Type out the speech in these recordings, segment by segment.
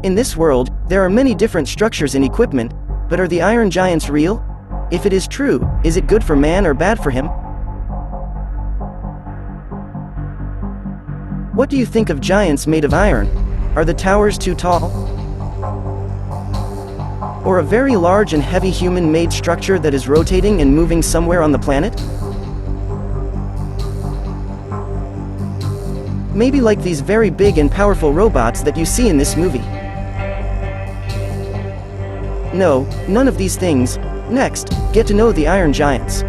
In this world, there are many different structures and equipment, but are the iron giants real? If it is true, is it good for man or bad for him? What do you think of giants made of iron? Are the towers too tall? Or a very large and heavy human-made structure that is rotating and moving somewhere on the planet? Maybe like these very big and powerful robots that you see in this movie. No, none of these things. Next, get to know the iron giants.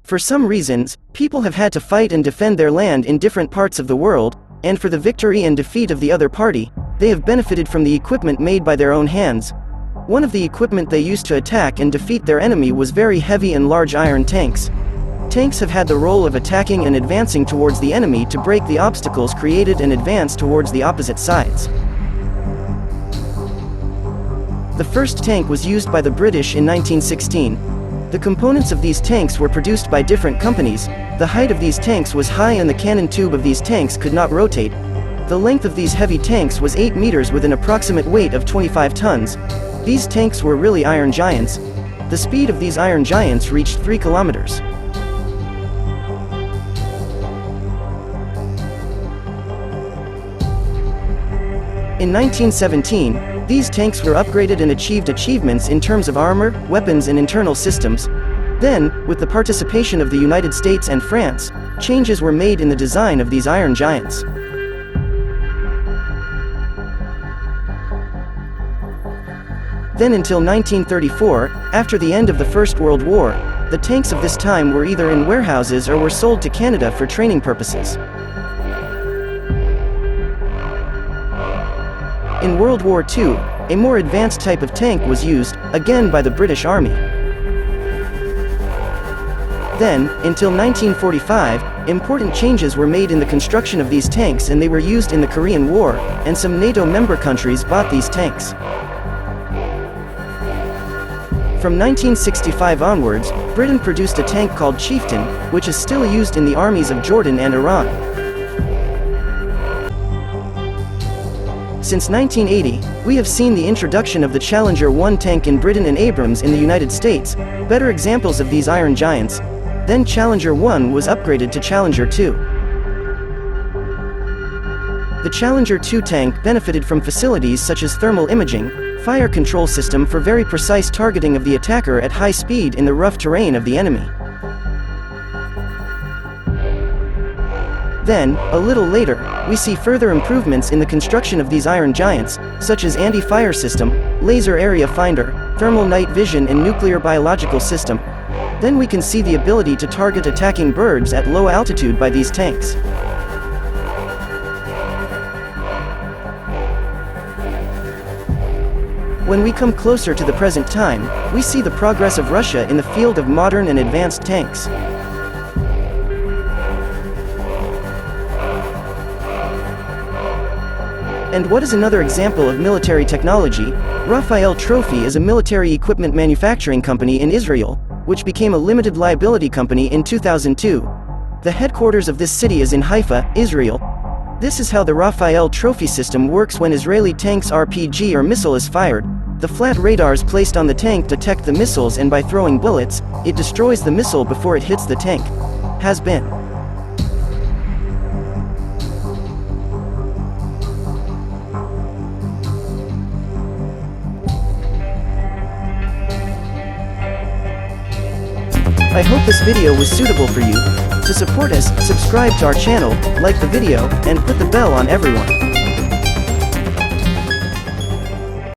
For some reasons, people have had to fight and defend their land in different parts of the world, and for the victory and defeat of the other party, they have benefited from the equipment made by their own hands. One of the equipment they used to attack and defeat their enemy was very heavy and large iron tanks. Tanks have had the role of attacking and advancing towards the enemy to break the obstacles created and advance towards the opposite sides. The first tank was used by the British in 1916. The components of these tanks were produced by different companies. The height of these tanks was high and the cannon tube of these tanks could not rotate. The length of these heavy tanks was 8 meters with an approximate weight of 25 tons. These tanks were really iron giants. The speed of these iron giants reached 3 kilometers. In 1917, these tanks were upgraded and achieved achievements in terms of armor, weapons and internal systems. Then, with the participation of the United States and France, changes were made in the design of these iron giants. Then until 1934, after the end of the First World War, the tanks of this time were either in warehouses or were sold to Canada for training purposes. In World War II, a more advanced type of tank was used, again by the British Army. Then, until 1945, important changes were made in the construction of these tanks and they were used in the Korean War, and some NATO member countries bought these tanks. From 1965 onwards, Britain produced a tank called Chieftain, which is still used in the armies of Jordan and Iran. Since 1980, we have seen the introduction of the Challenger 1 tank in Britain and Abrams in the United States, better examples of these iron giants. Then Challenger 1 was upgraded to Challenger 2. The Challenger 2 tank benefited from facilities such as thermal imaging, fire control system for very precise targeting of the attacker at high speed in the rough terrain of the enemy. Then, a little later, we see further improvements in the construction of these iron giants, such as anti-fire system, laser area finder, thermal night vision and nuclear biological system. Then we can see the ability to target attacking birds at low altitude by these tanks. When we come closer to the present time, we see the progress of Russia in the field of modern and advanced tanks. And what is another example of military technology? Rafael Trophy is a military equipment manufacturing company in Israel, which became a limited liability company in 2002. The headquarters of this city is in Haifa, Israel. This is how the Rafael Trophy system works when Israeli tanks RPG or missile is fired. The flat radars placed on the tank detect the missiles and by throwing bullets, it destroys the missile before it hits the tank. Has been. I hope this video was suitable for you. To support us, subscribe to our channel, like the video, and put the bell on everyone.